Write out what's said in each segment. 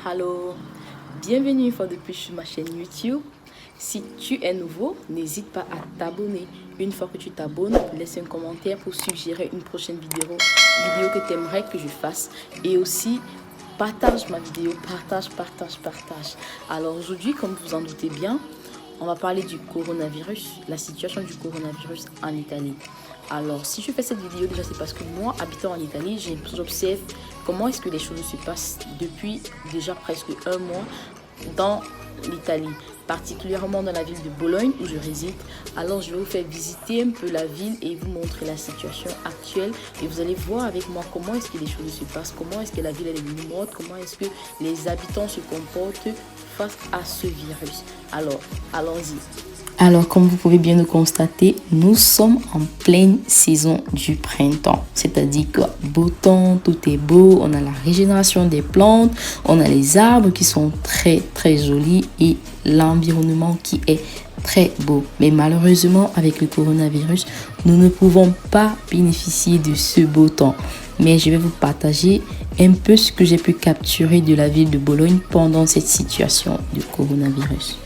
Hello, bienvenue une fois de plus sur ma chaîne YouTube. Si tu es nouveau, n'hésite pas à t'abonner. Une fois que tu t'abonnes, laisse un commentaire pour suggérer une prochaine vidéo que tu aimerais que je fasse. Et aussi, partage ma vidéo, partage. Alors aujourd'hui, comme vous en doutez bien, on va parler du coronavirus, la situation du coronavirus en Italie. Alors, si je fais cette vidéo, déjà, c'est parce que moi, habitant en Italie, j'observe comment est-ce que les choses se passent depuis déjà presque un mois dans l'Italie, particulièrement dans la ville de Bologne où je réside. Alors, je vais vous faire visiter un peu la ville et vous montrer la situation actuelle. Et vous allez voir avec moi comment est-ce que les choses se passent, comment est-ce que la ville est devenue morte, comment est-ce que les habitants se comportent face à ce virus. Alors, allons-y. Alors, comme vous pouvez bien le constater, nous sommes en pleine saison du printemps. C'est-à-dire que beau temps, tout est beau, on a la régénération des plantes, on a les arbres qui sont très jolis et l'environnement qui est très beau. Mais malheureusement, avec le coronavirus, nous ne pouvons pas bénéficier de ce beau temps. Mais je vais vous partager un peu ce que j'ai pu capturer de la ville de Bologne pendant cette situation de coronavirus.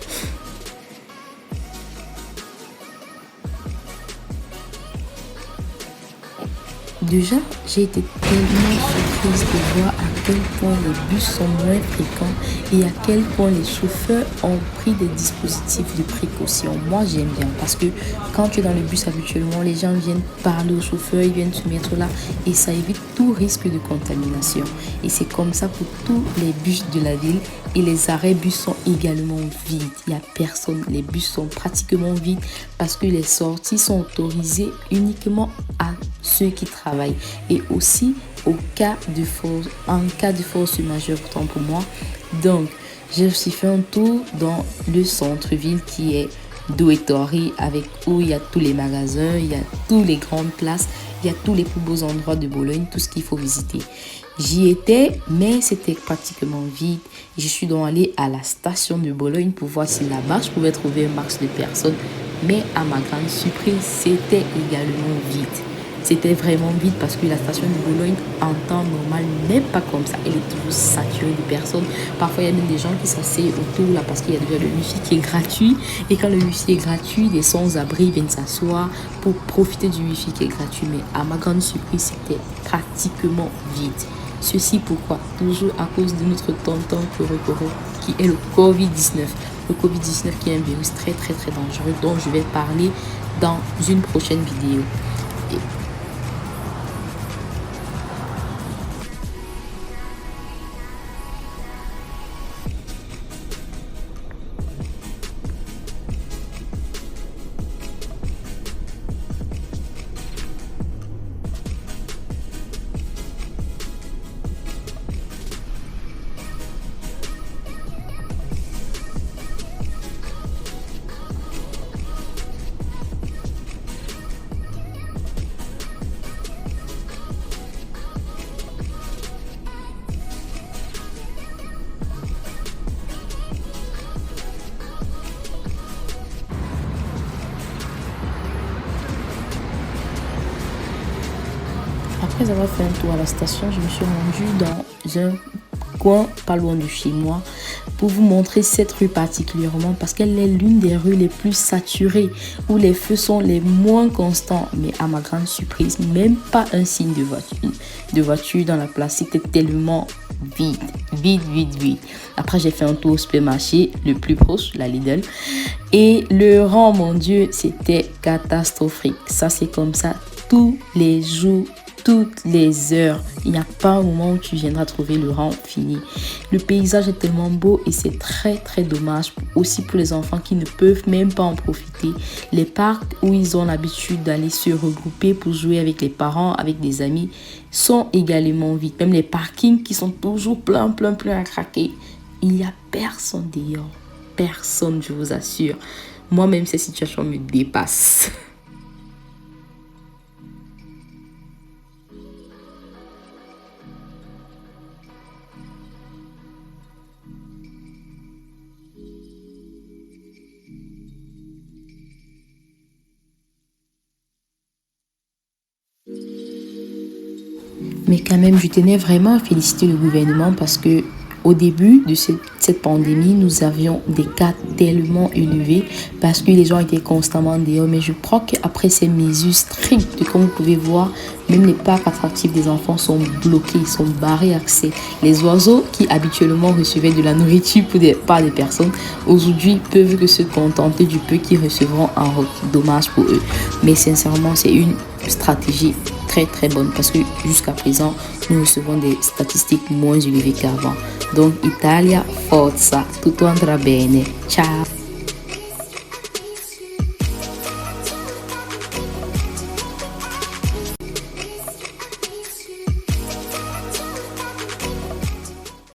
Déjà, j'ai été tellement surprise de voir à quel point les bus sont moins fréquents et à quel point les chauffeurs ont pris des dispositifs de précaution. Moi, j'aime bien parce que quand tu es dans le bus habituellement, les gens viennent parler au chauffeur, ils viennent se mettre là et ça évite tout risque de contamination. Et c'est comme ça pour tous les bus de la ville et les arrêts bus sont également vides. Il n'y a personne, les bus sont pratiquement vides parce que les sorties sont autorisées uniquement à ceux qui travaillent et aussi en cas de force majeure, autant pour moi. Donc j'ai aussi fait un tour dans le centre-ville qui est Doetori, avec où il y a tous les magasins, il y a toutes les grandes places, il y a tous les plus beaux endroits de Bologne, tout ce qu'il faut visiter. J'y étais, mais c'était pratiquement vide. Je suis donc allée à la station de Bologne pour voir si là-bas je pouvais trouver un max de personnes. Mais à ma grande surprise, c'était également vide. C'était vraiment vide parce que la station de Bologne en temps normal n'est pas comme ça. Elle est toujours saturée de personnes. Parfois, il y a même des gens qui s'asseyent autour là parce qu'il y a déjà le wifi qui est gratuit. Et quand le wifi est gratuit, les sans-abri viennent s'asseoir pour profiter du wifi qui est gratuit. Mais à ma grande surprise, c'était pratiquement vide. Ceci pourquoi? Toujours à cause de notre tonton Korokoro qui est le Covid-19. Le Covid-19 qui est un virus très dangereux dont je vais parler dans une prochaine vidéo. Après avoir fait un tour à la station, je me suis rendue dans un coin pas loin de chez moi pour vous montrer cette rue particulièrement parce qu'elle est l'une des rues les plus saturées où les feux sont les moins constants. Mais à ma grande surprise, même pas un signe de voiture dans la place. C'était tellement vide. Après, j'ai fait un tour au supermarché le plus proche, la Lidl. Et le rang, mon Dieu, c'était catastrophique. Ça, c'est comme ça tous les jours, toutes les heures. Il n'y a pas un moment où tu viendras trouver le rang fini. Le paysage est tellement beau et c'est très dommage aussi pour les enfants qui ne peuvent même pas en profiter. Les parcs où ils ont l'habitude d'aller se regrouper pour jouer avec les parents, avec des amis, sont également vides. Même les parkings qui sont toujours plein à craquer. Il n'y a personne dehors. Personne, je vous assure. Moi-même, ces situations me dépassent. Mais quand même, je tenais vraiment à féliciter le gouvernement parce que Au début de cette pandémie, nous avions des cas tellement élevés parce que les gens étaient constamment dehors. Mais je crois qu'après ces mesures strictes, comme vous pouvez voir, même les parcs attractifs des enfants sont bloqués, ils sont barrés accès. Les oiseaux qui habituellement recevaient de la nourriture par des personnes, aujourd'hui peuvent que se contenter du peu qu'ils recevront en route. Dommage pour eux. Mais sincèrement, c'est une stratégie très très bonne parce que jusqu'à présent, nous recevons des statistiques moins élevées qu'avant. Donc, Italia, forza, tutto andrà bene. Ciao!